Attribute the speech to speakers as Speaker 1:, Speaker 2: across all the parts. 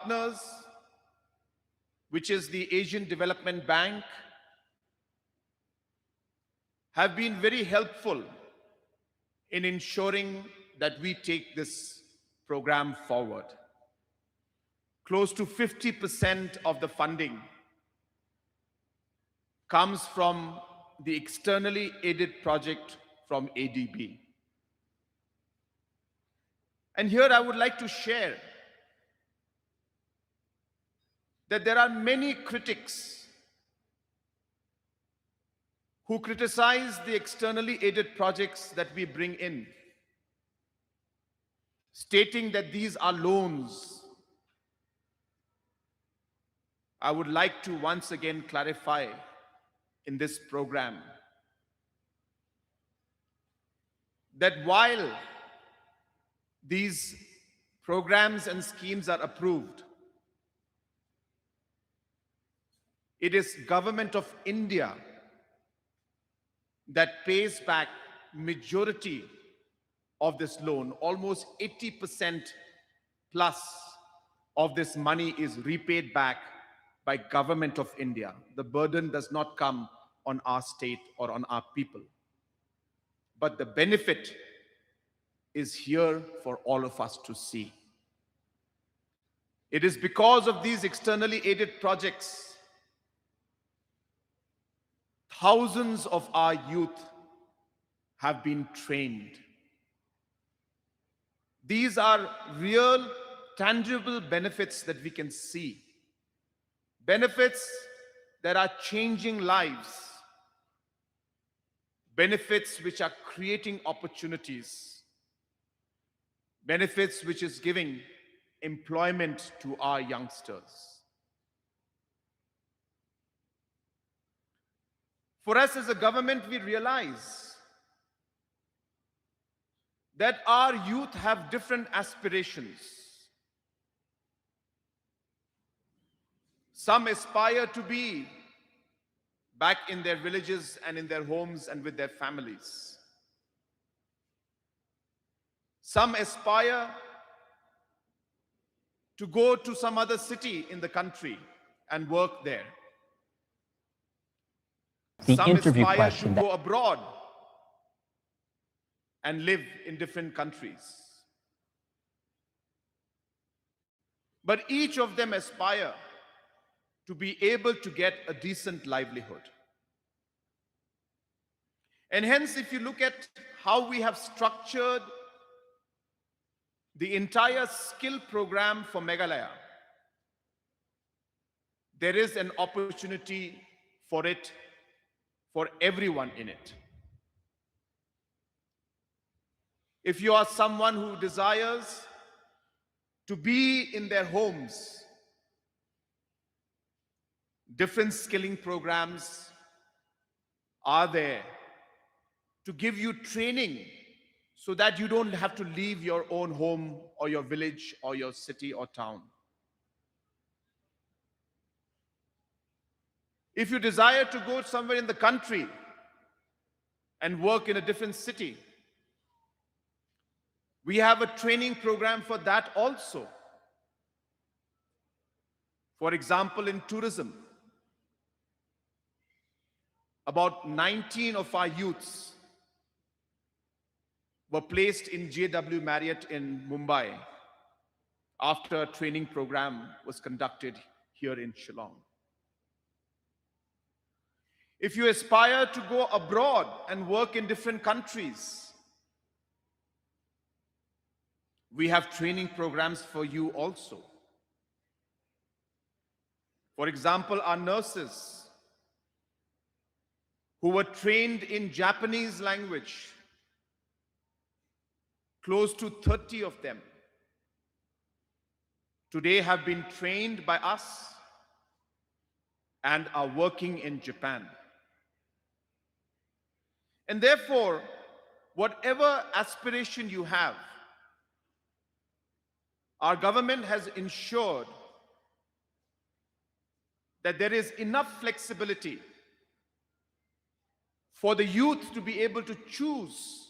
Speaker 1: partners, which is the Asian Development Bank, have been very helpful in ensuring that we take this program forward. Close to 50% of the funding comes from the externally aided project from ADB. And here I would like to share that there are many critics who criticize the externally aided projects that we bring in, stating that these are loans. I would like to once again clarify in this program that while these programs and schemes are approved, it is Government of India that pays back majority of this loan. Almost 80% plus of this money is repaid back by Government of India. The burden does not come on our state or on our people, but the benefit is here for all of us to see. It is because of these externally aided projects, thousands of our youth have been trained. These are real, tangible benefits that we can see. Benefits that are changing lives. Benefits which are creating opportunities. Benefits which is giving employment to our youngsters. For us as a government, we realize that our youth have different aspirations. Some aspire to be back in their villages and in their homes and with their families. Some aspire to go to some other city in the country and work there. Some aspire to go abroad and live in different countries. But each of them aspire to be able to get a decent livelihood. And hence, if you look at how we have structured the entire skill program for Meghalaya, there is an opportunity for it, for everyone in it. If you are someone who desires to be in their homes, different skilling programs are there to give you training so that you don't have to leave your own home or your village or your city or town. If you desire to go somewhere in the country and work in a different city, we have a training program for that also. For example, in tourism, about 19 of our youths were placed in JW Marriott in Mumbai after a training program was conducted here in Shillong. If you aspire to go abroad and work in different countries, we have training programs for you also. For example, our nurses who were trained in Japanese language, close to 30 of them, today have been trained by us and are working in Japan. And therefore, whatever aspiration you have, our government has ensured that there is enough flexibility for the youth to be able to choose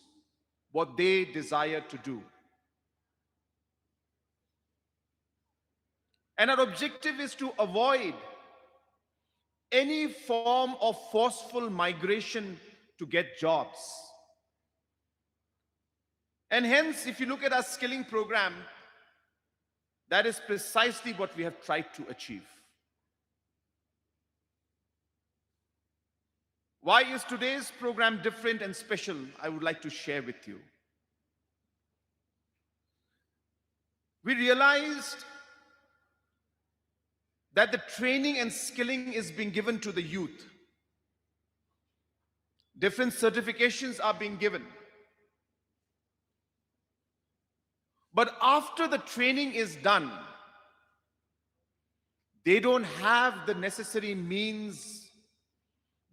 Speaker 1: what they desire to do. And our objective is to avoid any form of forceful migration to get jobs. And hence, if you look at our skilling program, that is precisely what we have tried to achieve. Why is today's program different and special? I would like to share with you. We realized that the training and skilling is being given to the youth. Different certifications are being given. But after the training is done, they don't have the necessary means,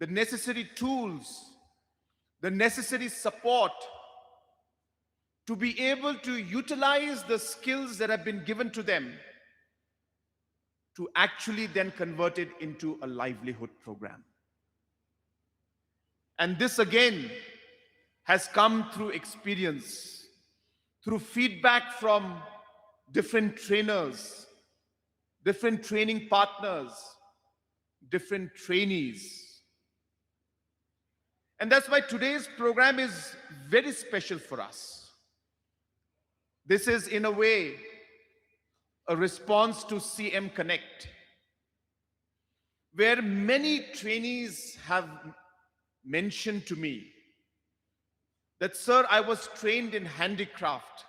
Speaker 1: the necessary tools, the necessary support to be able to utilize the skills that have been given to them to actually then convert it into a livelihood program. And this again has come through experience, through feedback from different trainers, different training partners, different trainees. And that's why today's program is very special for us. This is, in a way, a response to CM Connect, where many trainees have mentioned to me that, sir, I was trained in handicraft.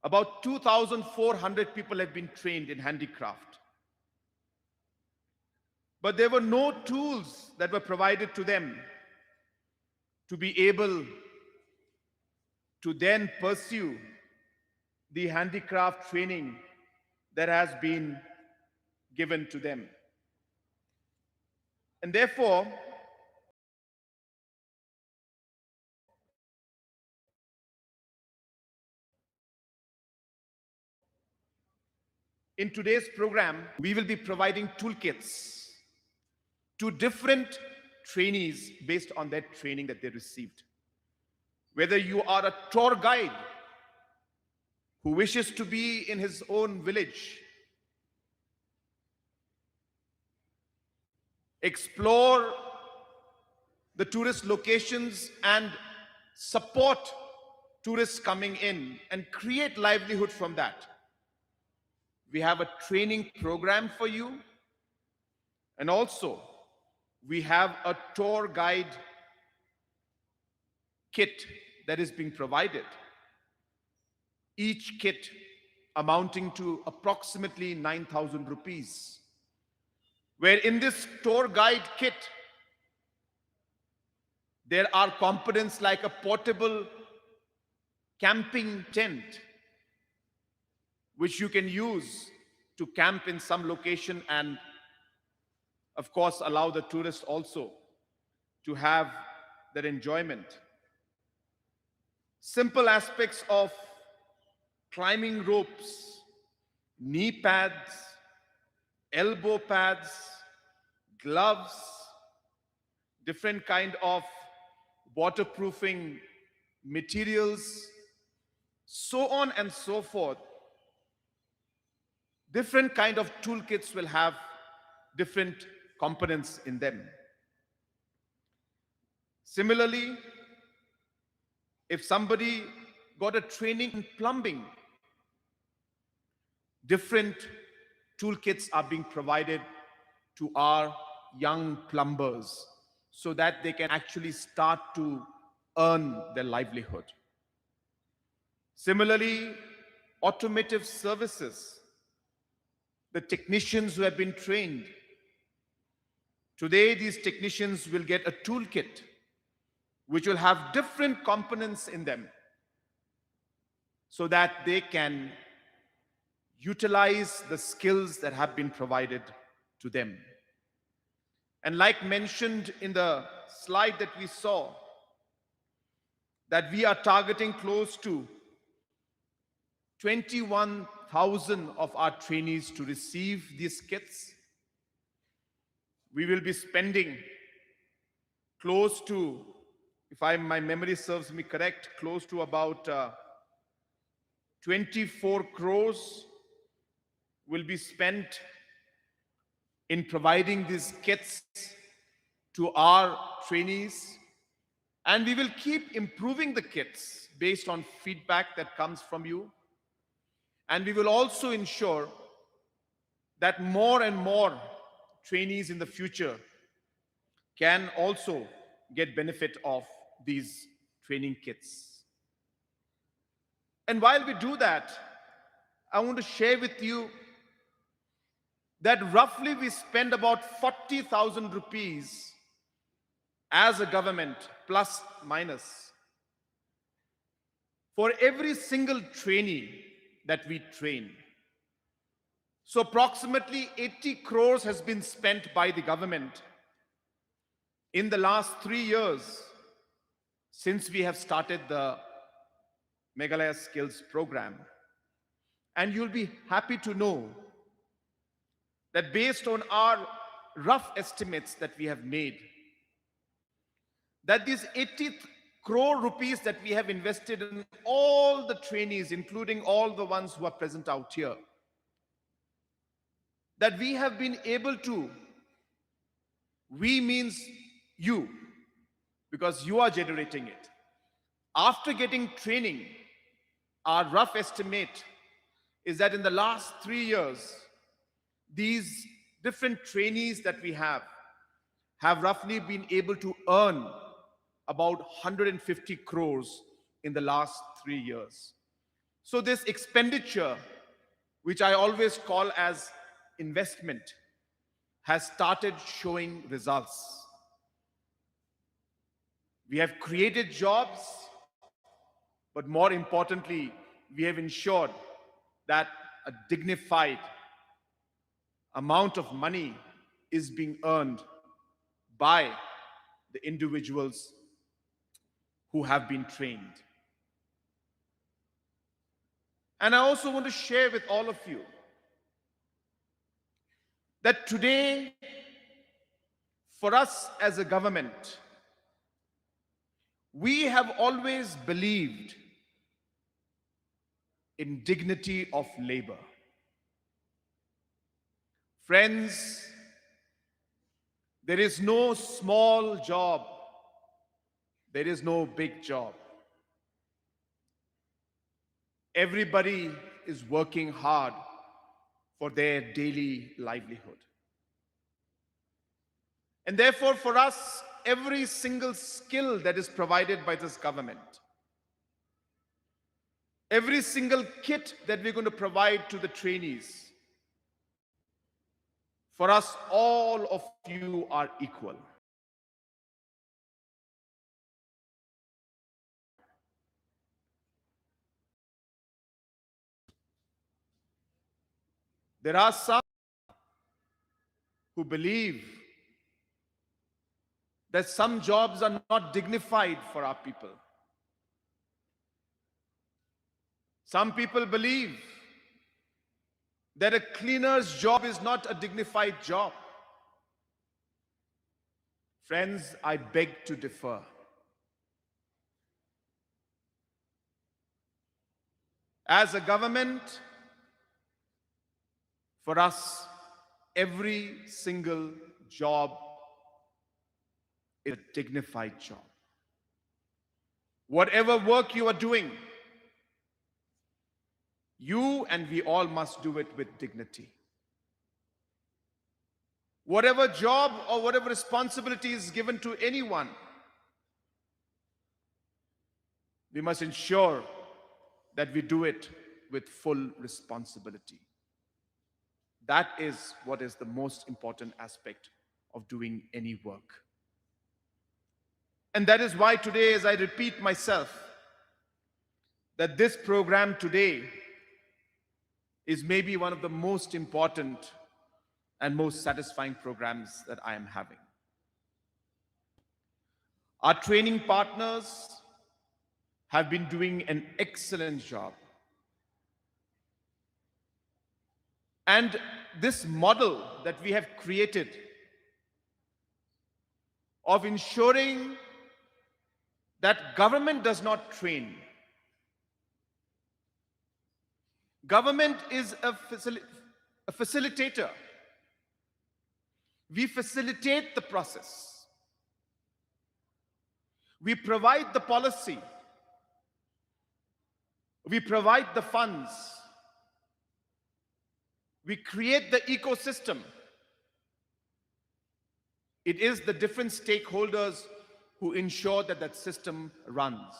Speaker 1: About 2,400 people have been trained in handicraft. But there were no tools that were provided to them to be able to then pursue the handicraft training that has been given to them. And therefore, in today's program, we will be providing toolkits to different trainees based on that training that they received. Whether you are a tour guide who wishes to be in his own village, explore the tourist locations and support tourists coming in and create livelihood from that. We have a training program for you, and also we have a tour guide kit that is being provided. Each kit amounting to approximately 9,000 rupees. Where in this tour guide kit, there are components like a portable camping tent, which you can use to camp in some location and, of course, allow the tourists also to have their enjoyment. Simple aspects of climbing ropes, knee pads, elbow pads, gloves, different kind of waterproofing materials, so on and so forth. Different kind of toolkits will have different components in them. Similarly, if somebody got a training in plumbing, different toolkits are being provided to our young plumbers so that they can actually start to earn their livelihood. Similarly, automotive services, the technicians who have been trained. Today, these technicians will get a toolkit which will have different components in them so that they can utilize the skills that have been provided to them. And like mentioned in the slide that we saw, that we are targeting close to 21,000 of our trainees to receive these kits. We will be spending close to, if my memory serves me correct, close to about 24 crores will be spent in providing these kits to our trainees, and we will keep improving the kits based on feedback that comes from you. And we will also ensure that more and more trainees in the future can also get benefit of these training kits. And while we do that, I want to share with you that roughly we spend about 40,000 rupees as a government, plus minus, for every single trainee that we train. So approximately 80 crores has been spent by the government in the last 3 years since we have started the Meghalaya Skills program. And you'll be happy to know that based on our rough estimates that we have made, that these 80 crore rupees that we have invested in all the trainees, including all the ones who are present out here, that we have been able to, we means you, because you are generating it. After getting training, our rough estimate is that in the last 3 years, these different trainees that we have roughly been able to earn about 150 crores in the last 3 years. So this expenditure, which I always call as investment, has started showing results. We have created jobs, but more importantly, we have ensured that a dignified amount of money is being earned by the individuals who have been trained. And I also want to share with all of you that today, for us as a government, we have always believed in dignity of labor. Friends, there is no small job. There is no big job. Everybody is working hard for their daily livelihood. And therefore, for us, every single skill that is provided by this government, every single kit that we're going to provide to the trainees, for us, all of you are equal. There are some who believe that some jobs are not dignified for our people. Some people believe that a cleaner's job is not a dignified job. Friends, I beg to differ. As a government, for us, every single job is a dignified job. Whatever work you are doing, you and we all must do it with dignity. Whatever job or whatever responsibility is given to anyone, we must ensure that we do it with full responsibility. That is what is the most important aspect of doing any work. And that is why today, as I repeat myself, that this program today is maybe one of the most important and most satisfying programs that I am having. Our training partners have been doing an excellent job. And this model that we have created of ensuring that government does not train. Government is a a facilitator. We facilitate the process. We provide the policy. We provide the funds. We create the ecosystem. It is the different stakeholders who ensure that that system runs.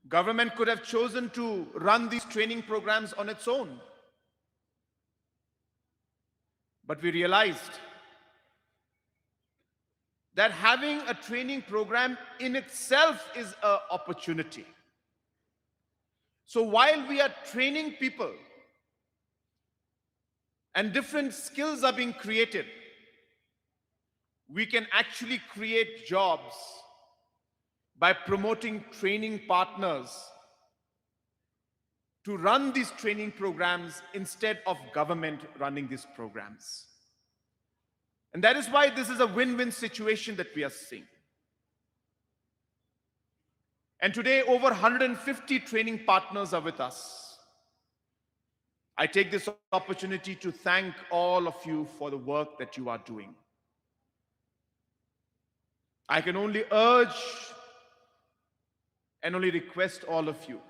Speaker 1: Government could have chosen to run these training programs on its own. But we realized that having a training program in itself is an opportunity. So while we are training people and different skills are being created, we can actually create jobs by promoting training partners to run these training programs instead of government running these programs. And that is why this is a win-win situation that we are seeing. And today, over 150 training partners are with us. I take this opportunity to thank all of you for the work that you are doing. I can only urge and only request all of you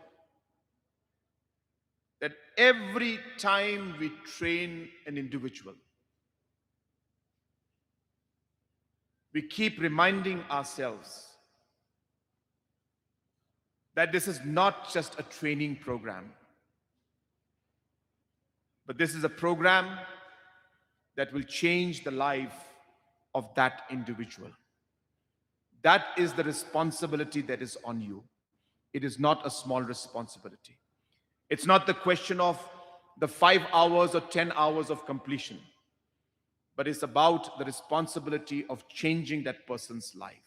Speaker 1: that every time we train an individual, we keep reminding ourselves that this is not just a training program, but this is a program that will change the life of that individual. That is the responsibility that is on you. It is not a small responsibility. It's not the question of the 5 hours or 10 hours of completion, but it's about the responsibility of changing that person's life.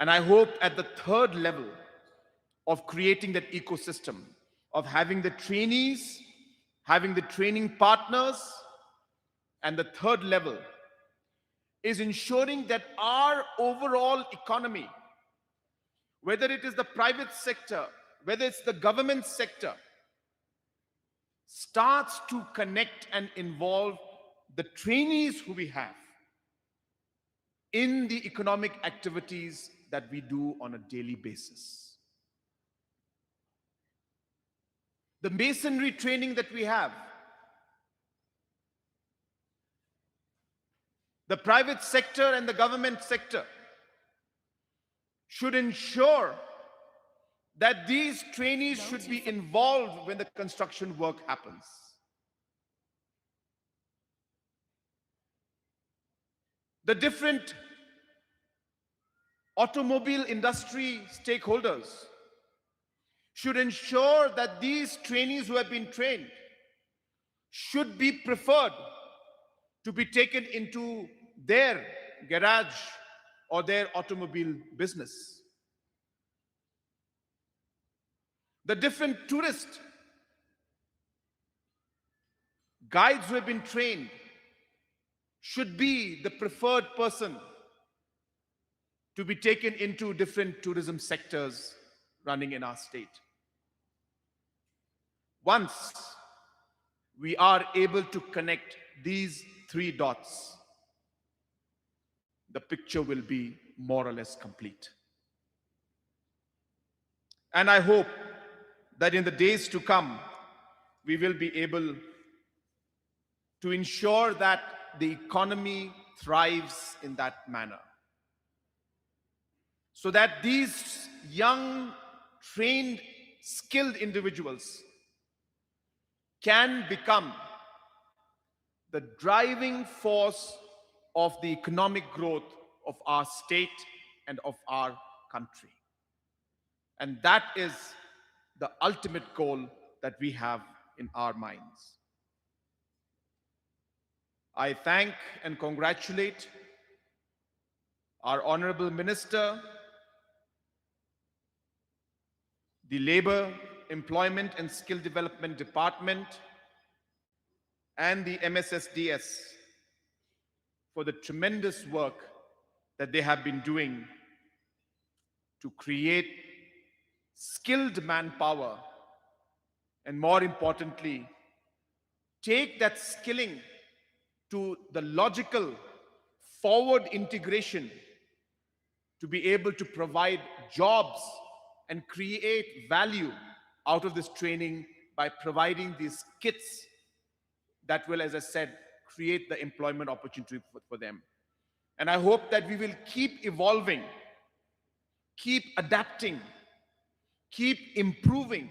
Speaker 1: And I hope at the third level of creating that ecosystem, of having the trainees, having the training partners, and the third level is ensuring that our overall economy, whether it is the private sector, whether it's the government sector, starts to connect and involve the trainees who we have in the economic activities that we do on a daily basis. The masonry training that we have, the private sector and the government sector should ensure that these trainees should be involved when the construction work happens. The different automobile industry stakeholders should ensure that these trainees who have been trained should be preferred to be taken into their garage or their automobile business. The different tourist guides who have been trained should be the preferred person to be taken into different tourism sectors running in our state. Once we are able to connect these 3 dots, the picture will be more or less complete. And I hope that in the days to come, we will be able to ensure that the economy thrives in that manner, so that these young, trained, skilled individuals can become the driving force of the economic growth of our state and of our country. And that is the ultimate goal that we have in our minds. I thank and congratulate our Honorable Minister, the Labor, Employment and Skill Development Department, and the MSSDS for the tremendous work that they have been doing to create skilled manpower, and more importantly, take that skilling to the logical forward integration to be able to provide jobs and create value out of this training by providing these kits that will, as I said, create the employment opportunity for them. And I hope that we will keep evolving, keep adapting, keep improving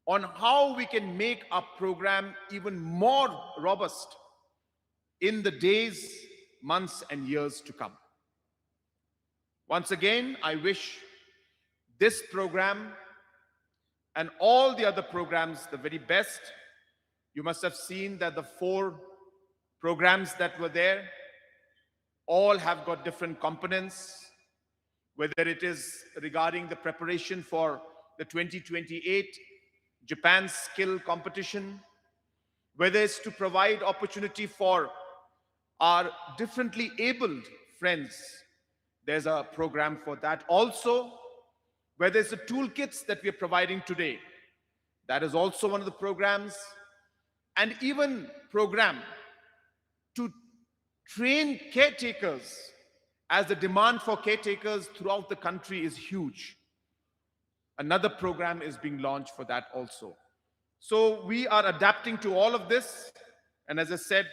Speaker 1: on how we can make our program even more robust in the days, months, and years to come. Once again, I wish this program and all the other programs the very best. You must have seen that the 4 programs that were there all have got different components, whether it is regarding the preparation for the 2028 Japan skill competition, whether it's to provide opportunity for our differently abled friends. There's a program for that also. Whether it's the toolkits that we are providing today, that is also one of the programs. And even program to train caretakers, as the demand for caretakers throughout the country is huge. Another program is being launched for that also. So we are adapting to all of this. And as I said,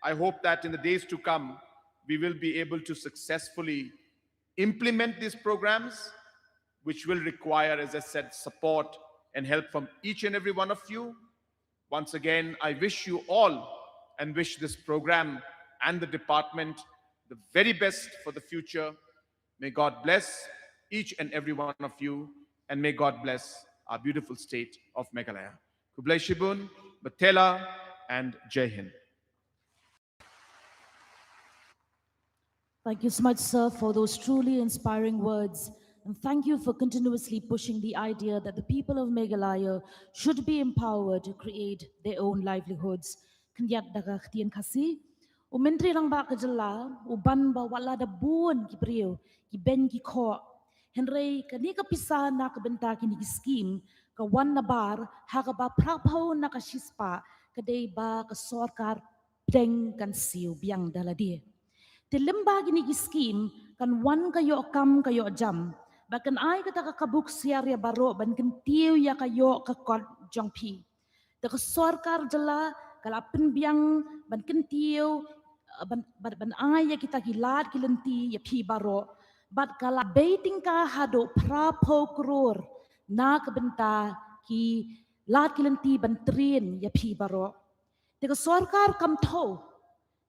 Speaker 1: I hope that in the days to come, we will be able to successfully implement these programs, which will require, as I said, support and help from each and every one of you. Once again, I wish you all and wish this program and the department the very best for the future. May God bless each and every one of you, and may God bless our beautiful state of Meghalaya. Kublai Shibun, Batela, and Jai Hind.
Speaker 2: Thank you so much, sir, for those truly inspiring words. And thank you for continuously pushing the idea that the people of Meghalaya should be empowered to create their own livelihoods. Kanyat dagaktian kasi. Menteri rang ba kajala, uban ba wala da buon ki priyo, ki ben ki ko. Henry kani ka pisa na ka benta kini ki scheme, ka wan na bar, ha ka ba prapaw na ka shispa, kadai ba ka sorkar preng kan siu biang daladia. Tilimba gini ki scheme kan wan kayo kam kayo jam. Bakan ay kata kakabuk siya ya baro ban kan tiyo ya kayo kakot jong pi. Taka sorkar jala kalapin biang ban kan tiyo ban ay ya kita kilat kilenti ya pi baro. Bat kala baiting ka hado prapo kror na kabenta ki lat kilenti ban trin ya pi baro. Taka sorkar kam tho.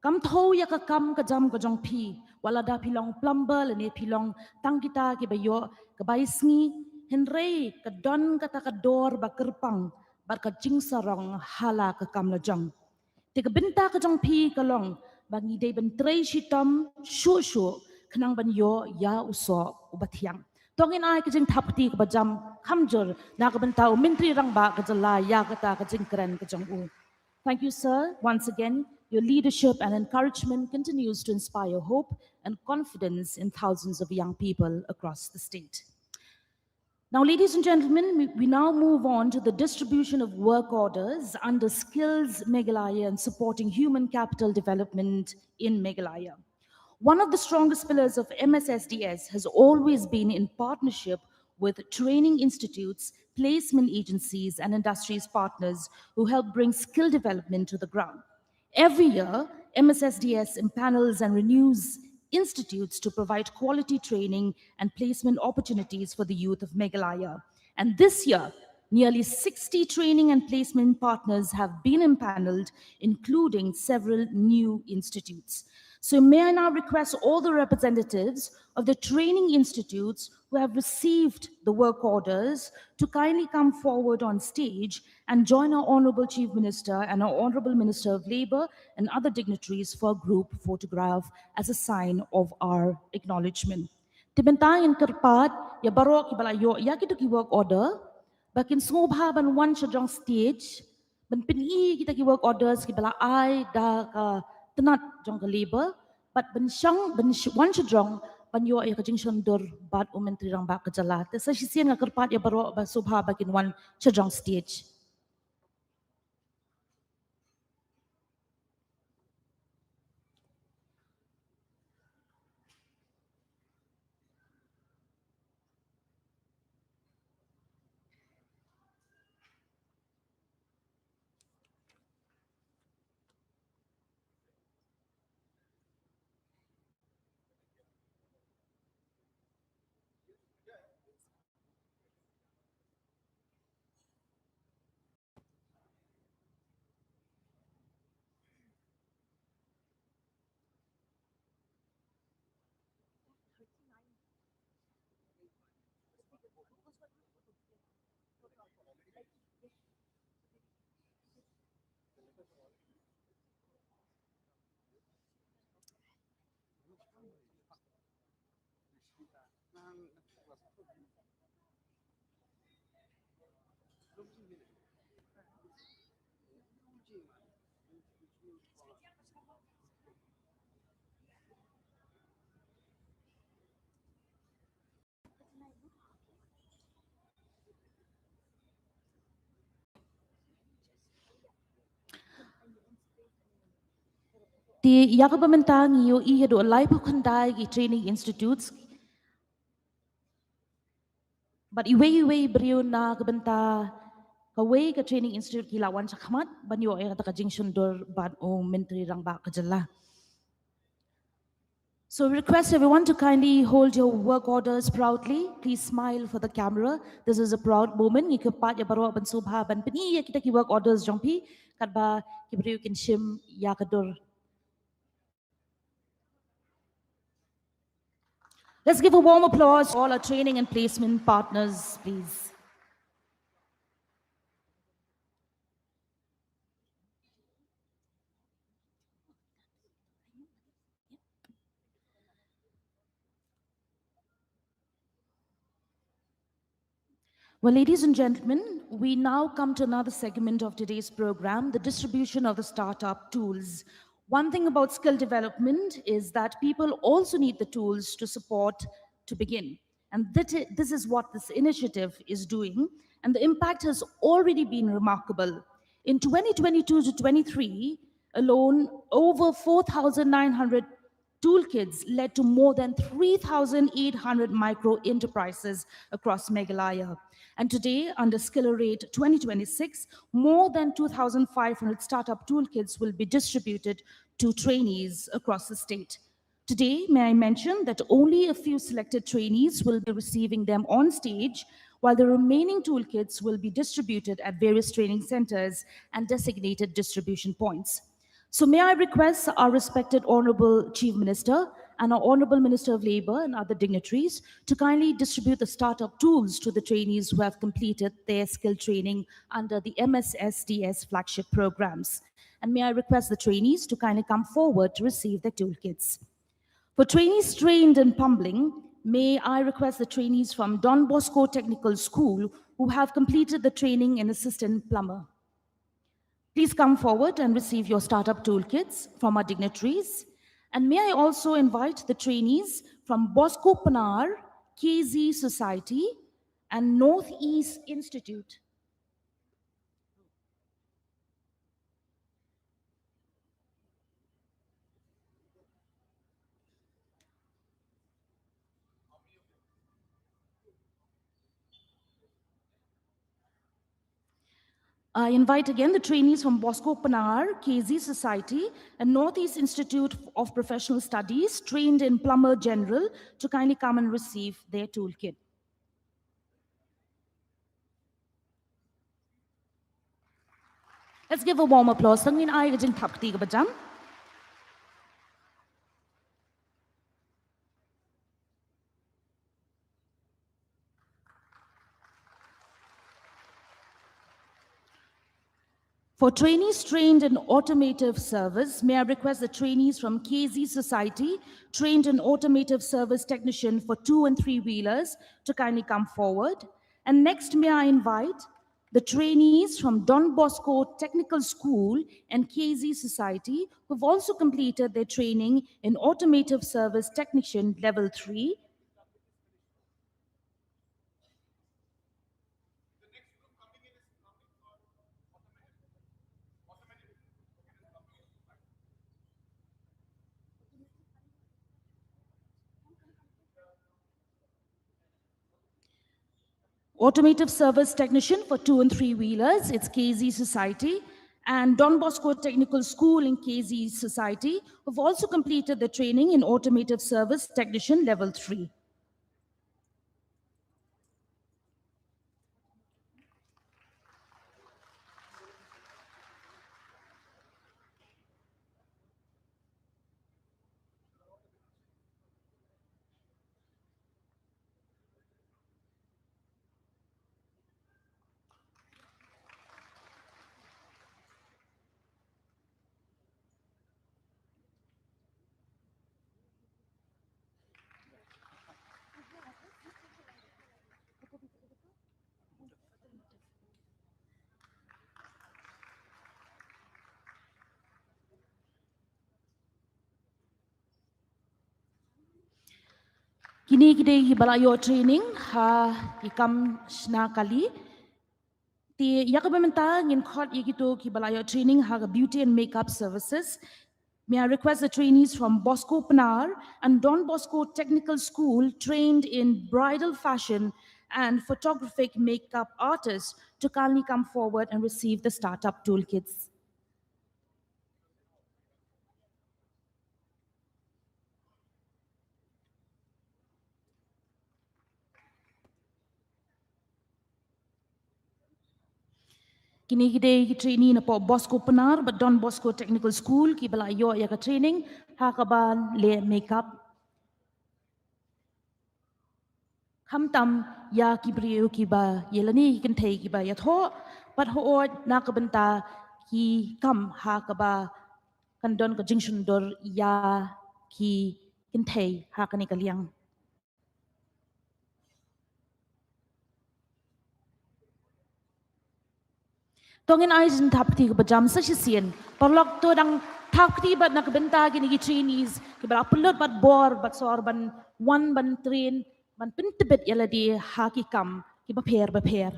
Speaker 2: Kam thau ya ka kam ka jam ka jong pi wala da pilong plumber le ne pilong tang kita ki bayo ka bai sngi henrei ka don ka ta ka dor ba kerpang bar ka jing sarong hala ka kam la jong te ka benta ka jong pi ka long bangi dei ben trei shitam shu shu khnang ban yo ya uso ubathiang tongin ai ka jing thapti ka bajam khamjor na ka benta mentri rang ba ka jala ya ka ta ka jing kran ka jong u. Thank you, sir. Once again, your leadership and encouragement continues to inspire hope and confidence in thousands of young people across the state. Now, ladies and gentlemen, we now move on to the distribution of work orders under Skills Meghalaya and supporting human capital development in Meghalaya. One of the strongest pillars of MSSDS has always been in partnership with training institutes, placement agencies, and industries partners who help bring skill development to the ground. Every year, MSSDS impanels and renews institutes to provide quality training and placement opportunities for the youth of Meghalaya. And this year, nearly 60 training and placement partners have been impaneled, including several new institutes. So may I now request all the representatives of the training institutes who have received the work orders to kindly come forward on stage and join our Honorable Chief Minister and our Honorable Minister of Labour and other dignitaries for a group photograph as a sign of our acknowledgement. Tibentayan kerpat, ya barok ibalayo, ya kita ki work order, bakin sobha ban one shajong stage, ban pini kita ki work orders ki bala ai da ka tenat jong ka labor, but ban shang ban one shajong banyo ay kajing dur bat umentri rang ba kajala. Tesa sisian nga kerpat ya baro ba subha bakin one chajang stage. Ti yaka bamantang iyo iya do alay pa kanday gi training institutes. But iwe brio na kabanta kaway ka training institute kilawan sa kamat banyo ay kata kajing sundur bad o mentri rang ba kajala. So we request everyone to kindly hold your work orders proudly. Please smile for the camera. This is a proud moment. Ikapat ya baro ban subha ban peni ya kita ki work orders jongpi kadba kibrio kin shim ya kadur. Let's give a warm applause to all our training and placement partners, please. Well, ladies and gentlemen, we now come to another segment of today's program, the distribution of the startup tools. One thing about skill development is that people also need the tools to support to begin. And this is what this initiative is doing. And the impact has already been remarkable. In 2022 to 23 alone, over 4,900 toolkits led to more than 3,800 micro enterprises across Meghalaya. And today, under Skillerate 2026, more than 2,500 startup toolkits will be distributed to trainees across the state. Today, may I mention that only a few selected trainees will be receiving them on stage, while the remaining toolkits will be distributed at various training centers and designated distribution points. So may I request our respected Honorable Chief Minister and our Honorable Minister of Labour and other dignitaries to kindly distribute the startup tools to the trainees who have completed their skill training under the MSSDS flagship programs. And may I request the trainees to kindly come forward to receive their toolkits. For trainees trained in plumbing, may I request the trainees from Don Bosco Technical School who have completed the training in assistant plumber. Please come forward and receive your startup toolkits from our dignitaries. And may I also invite the trainees from Bosco Panar, KZ Society, and Northeast Institute. I invite again the trainees from Bosco Panar, KZ Society, and Northeast Institute of Professional Studies, trained in Plumber General, to kindly come and receive their toolkit. Let's give a warm applause. Tangin ay gajing thapti ka bajam. For trainees trained in automotive service, may I request the trainees from KZ Society, trained in automotive service technician for 2- and 3-wheelers, to kindly come forward. And next, may I invite the trainees from Don Bosco Technical School and KZ Society, who've also completed their training in Automotive Service Technician Level 3. Automotive Service Technician for 2 and 3 wheelers, it's KZ Society. And Don Bosco Technical School in KZ Society, who've also completed their training in Automotive Service Technician Level 3. Kini kita balayo training ha ikam shna kali. Ti yakabamenta in court yikito ki balayo training ha beauty and makeup services. May I request the trainees from Bosco Panar and Don Bosco Technical School trained in bridal fashion and photographic makeup artists to kindly come forward and receive the startup toolkits. Kini kita training na po Bosco Panar but Don Bosco Technical School ki balayo ya ka training hakaban le makeup. Hamtam ya ki brio ki ba yelani kan thei ki ba ya tho but ho na ka banta ki kam hakaba kan don ka jingshun dor ya ki kan thei hakani ka liang. Tongin ay jin tapti ko bajam sa sisien parlok to dang tapti bat nak benta gini ki trainees ki bara pulot bat bor bat sor ban one ban train ban pintibet yala di haki kam ki ba pair.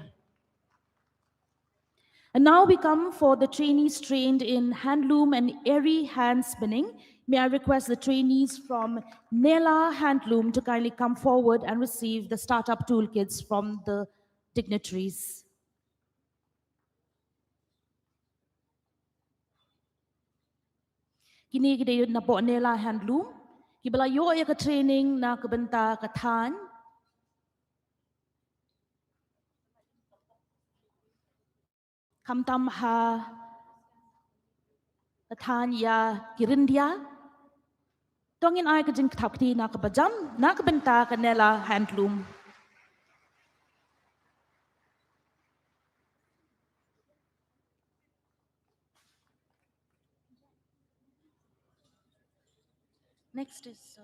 Speaker 2: And now we come for the trainees trained in handloom and airy hand spinning. May I request the trainees from Nela Handloom to kindly come forward and receive the startup toolkits from the dignitaries. Kini kita na po Nela Handloom. Kibala yo ya ka training na kabenta katan. Kamtam ha katan ya kirindia. Tongin ay ka jing katapti na kabajam na kabenta ka Nela Handloom. Next is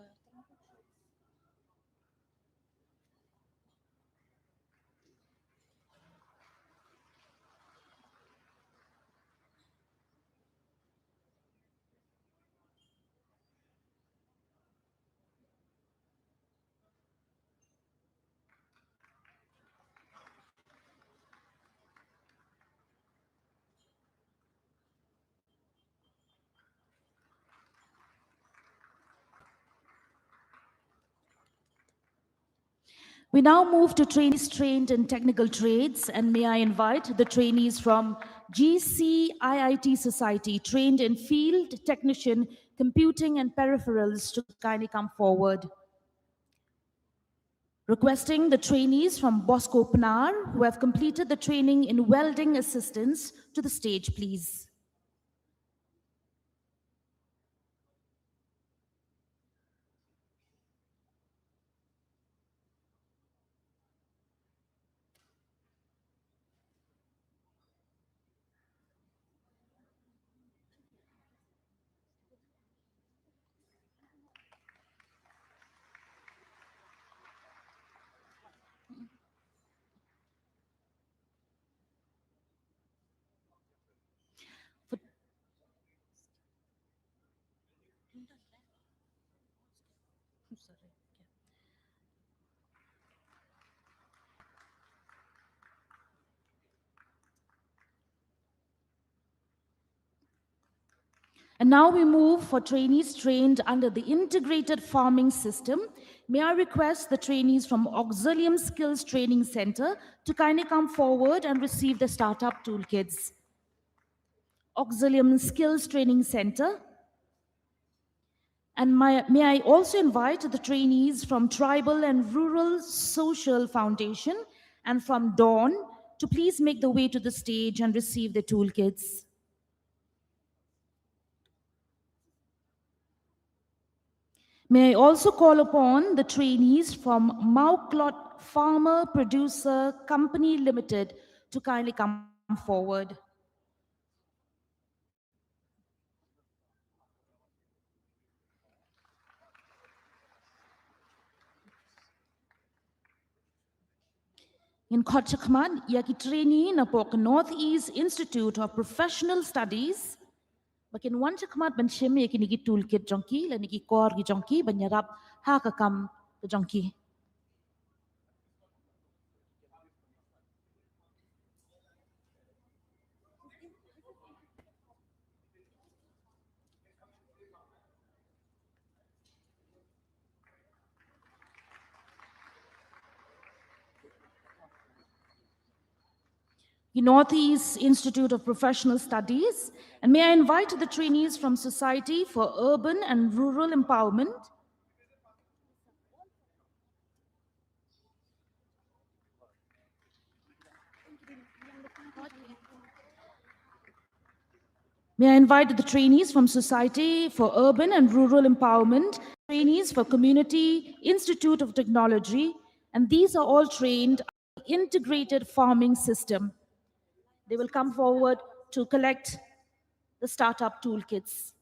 Speaker 2: we now move to trainees trained in technical trades, and may I invite the trainees from GCIIT Society trained in field technician, computing and peripherals to kindly come forward. Requesting the trainees from Bosco Panar who have completed the training in welding assistance to the stage, please. And now we move for trainees trained under the integrated farming system. May I request the trainees from Auxilium Skills Training Center to kindly come forward and receive the startup toolkits. Auxilium Skills Training Center. And may I also invite the trainees from Tribal and Rural Social Foundation and from Dawn to please make the way to the stage and receive the toolkits. May I also call upon the trainees from Mauclot Farmer Producer Company Limited to kindly come forward. In Kochakman, yaki trainee na pok Northeast Institute of Professional Studies, bakin wan chakmat ban shemi yaki niki toolkit jonki, la niki kor ki jonki, banyarap hakakam the jonki. Northeast Institute of Professional Studies, and may I invite the trainees from Society for Urban and Rural Empowerment. May I invite the trainees from Society for Urban and Rural Empowerment, trainees for Community Institute of Technology, and these are all trained on the integrated farming system. They will come forward to collect the startup toolkits.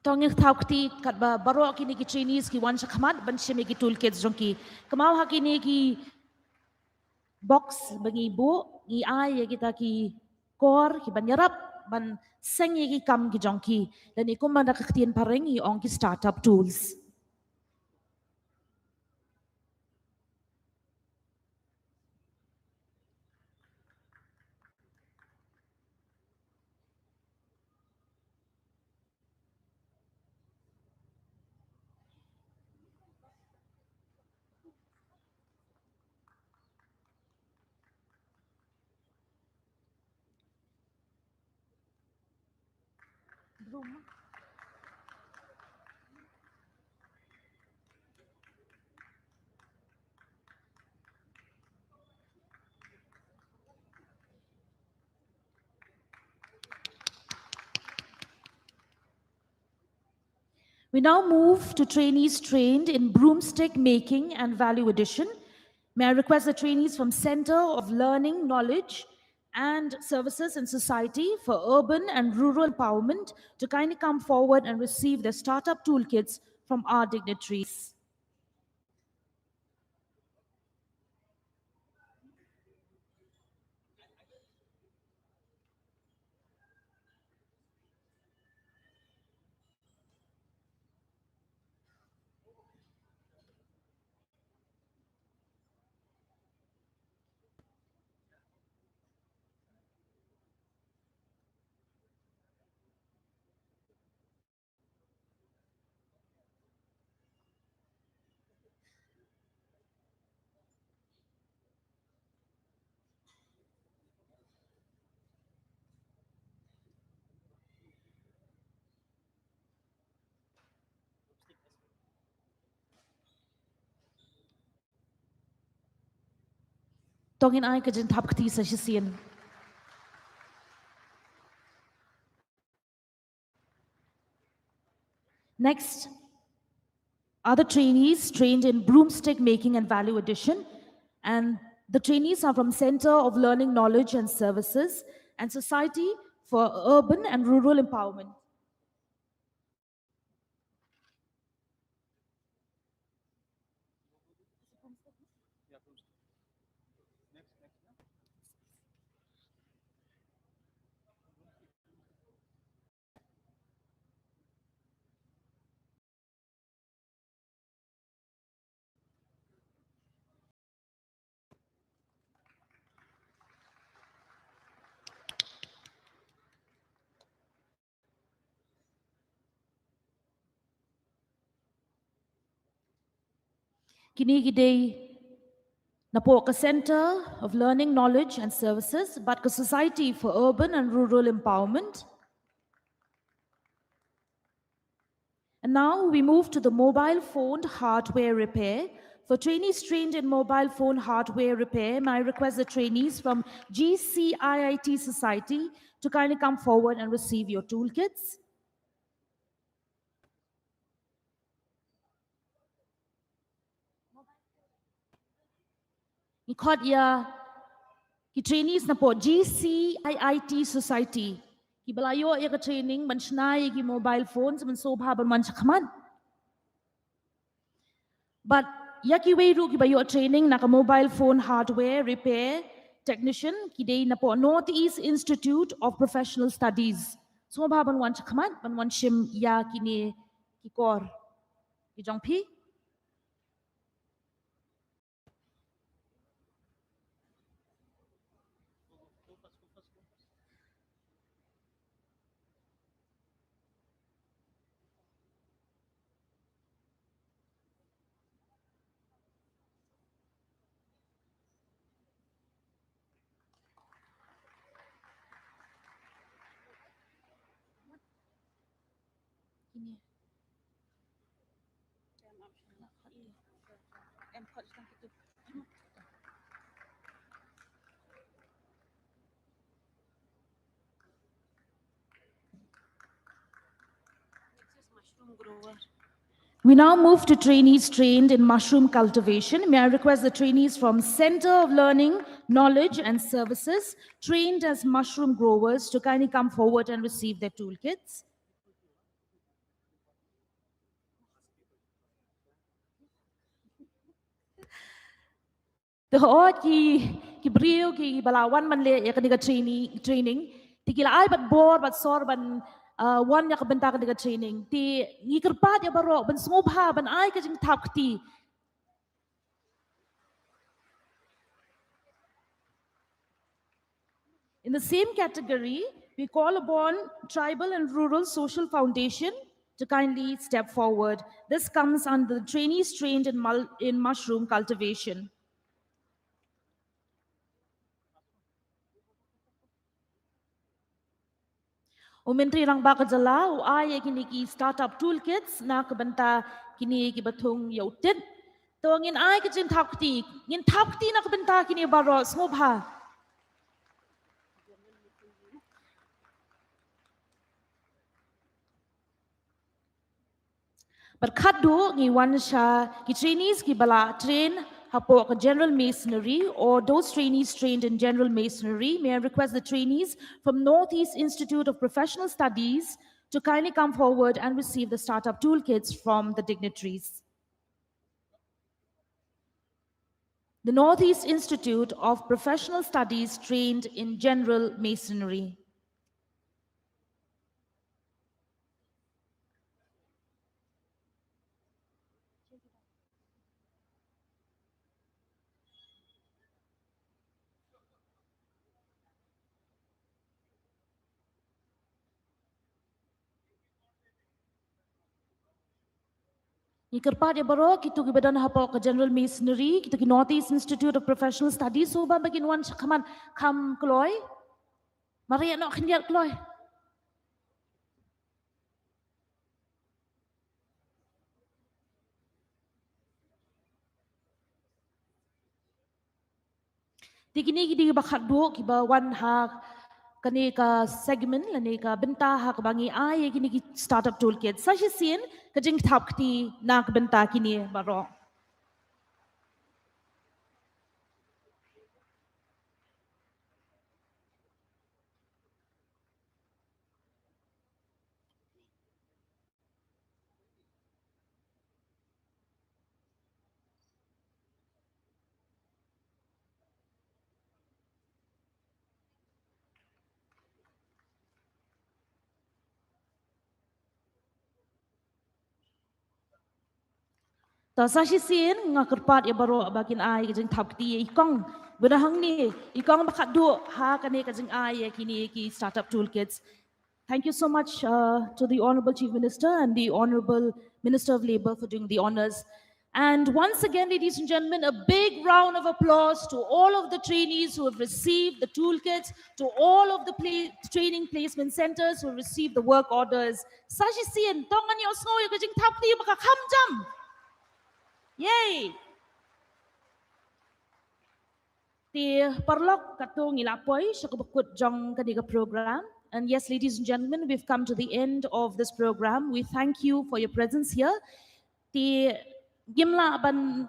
Speaker 2: Tongeng thaukti kat ba baro kini ki Chinese ki wan shakmat ban sheme ki toolkits jongki. Kamau hakini ki box bagi bu gi ai kita ki kor ki banyarap ban seng ki kam ki jongki. Dan ikum ban nakaktian pareng i ong ki startup tools. We now move to trainees trained in broomstick making and value addition. May I request the trainees from Center of Learning, Knowledge and Services in Society for Urban and Rural Empowerment to kindly come forward and receive their startup toolkits from our dignitaries. Tongin ay kajin tapkati sa shisien. Next are the trainees trained in broomstick making and value addition. And the trainees are from Center of Learning, Knowledge and Services and Society for Urban and Rural Empowerment. Kini gidey na po ka Center of Learning, Knowledge and Services, but ka Society for Urban and Rural Empowerment. And now we move to the mobile phone hardware repair. For trainees trained in mobile phone hardware repair, may I request the trainees from GCIIT Society to kindly come forward and receive your toolkits. Ikot ki trainees na po GCIIT Society. Ki balayo ya ka training man shnai ki mobile phones man sobha ban man chakaman. But yaki wayru ki bayo training naka mobile phone hardware repair technician ki day na po Northeast Institute of Professional Studies. Sobha ban wan chakaman ban wan shim ya kini ki kor ki jongpi. We now move to trainees trained in mushroom cultivation. May I request the trainees from Center of Learning, Knowledge and Services, trained as mushroom growers, to kindly come forward and receive their toolkits. The ki brio ki balawan man le ya kaniga training ti kila ay bat bor bat sor ban wan ya kabenta kaniga training ti ngikirpat ya baro ban sumubha ban ay ka jing tapti. In the same category, we call upon Tribal and Rural Social Foundation to kindly step forward. This comes under the trainees trained in mushroom cultivation. Umentri lang baka jala o ay kini ki startup toolkits na kabanta kini ki batung yautit. To ngin ay kajin takti, ngin takti na kabanta kini baro smobha. Berkado ngi wan sha ki trainees ki bala train hapo ka general masonry or those trainees trained in general masonry. May I request the trainees from Northeast Institute of Professional Studies to kindly come forward and receive the startup toolkits from the dignitaries. The Northeast Institute of Professional Studies trained in general masonry. Ikarpa dia baro kitu gibadan hapo ka general masonry kitu ki Northeast Institute of Professional Studies so ba bagin wan kaman kam kloy Maria no khindiat kloy. Tigini gidi bakat do ki ba wan ha kaneka segment laneka benta hak bangi ay kini ki startup toolkit sashi sin kajing thapkti nak benta kini baro. Ta sashi sin ngakerpat ya baro bakin ay kajing thapkti ikong benahang ni ikong bakat do ha kane kajing ay kini ki startup toolkits. Thank you so much to the Honorable Chief Minister and the Honorable Minister of Labour for doing the honors. And once again, ladies and gentlemen, a big round of applause to all of the trainees who have received the toolkits, to all of the training placement centers who received the work orders. Sashi Sien, tongan yo snow yo kajing tapli baka kamjam. Yay! Ti perlok katong ilapoy sa kabukut jong kaniga program. And yes, ladies and gentlemen, we've come to the end of this program. We thank you for your presence here. Ti gimla ban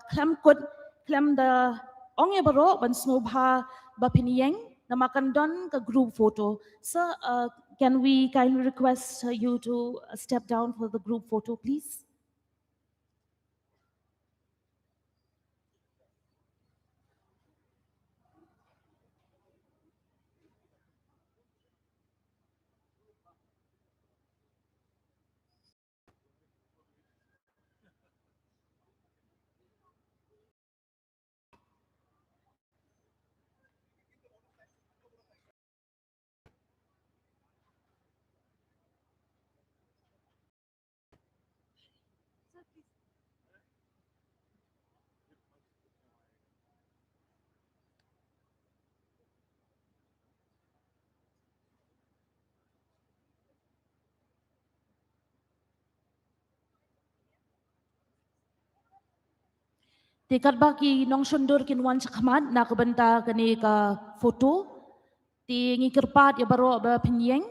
Speaker 2: klam kut klam da ongye baro ban snobha ba piniyeng na makandon ka group photo. So can we kindly request you to step down for the group photo, please? Tikat baki nong sundur kinwan sakmat na kabanta kani ka foto ti ngikirpat ya baro ba pinyeng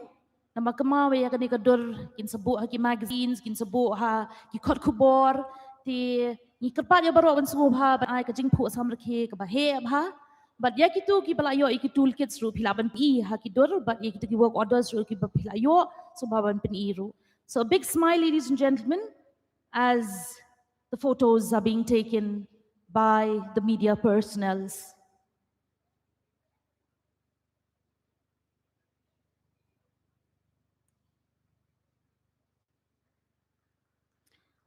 Speaker 2: na makamawe ya kani ka dur kin sabu ha ki magazines kin sabu ha ki kot kubor ti ngikirpat ya baro ban subu ha ban ai ka jingpu sam rakhe ka ba he ha but ya kitu ki balayo iki toolkits ru pilaban pi ha ki dur but ya kitu ki work orders ru ki ba pilayo so baban pin iru. So a big smile, ladies and gentlemen, as the photos are being taken by the media personnel.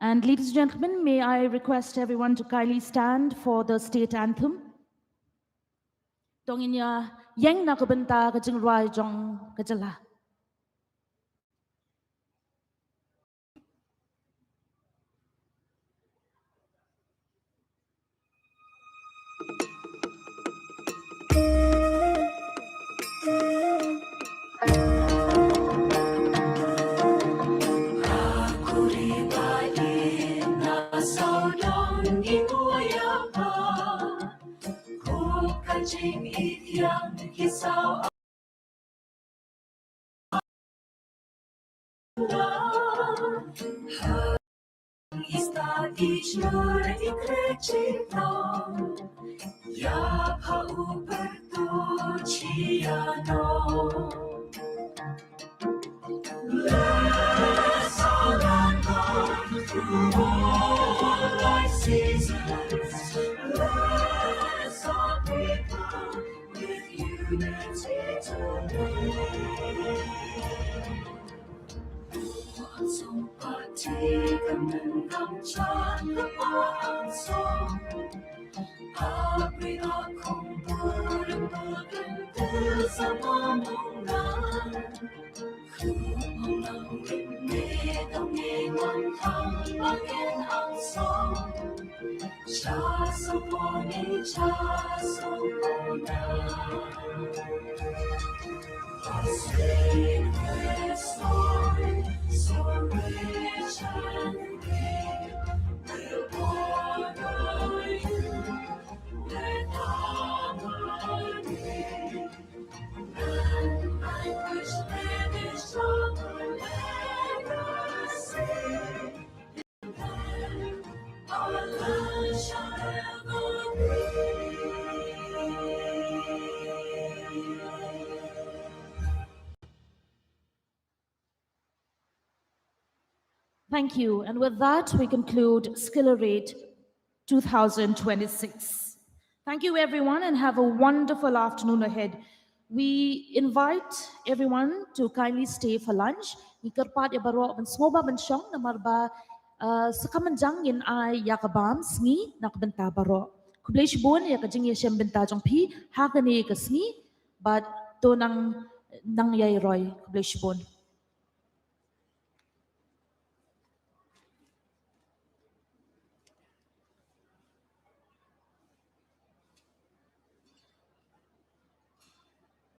Speaker 2: And ladies and gentlemen, may I request everyone to kindly stand for the state anthem. Tonginya yang nakabenta kajing rai jong kajala.
Speaker 3: shall ever be.
Speaker 2: Thank you. And with that, we conclude Skillerate 2026. Thank you, everyone, and have a wonderful afternoon ahead. We invite everyone to kindly stay for lunch. Ikarpat ya baro ban smoba ban syong na marba sakamanjang in ay yakabam sngi nakbenta baro. Kublish bon ya kajing ya siyam benta jong pi hakani ka sngi but to nang yay roy kublish bon.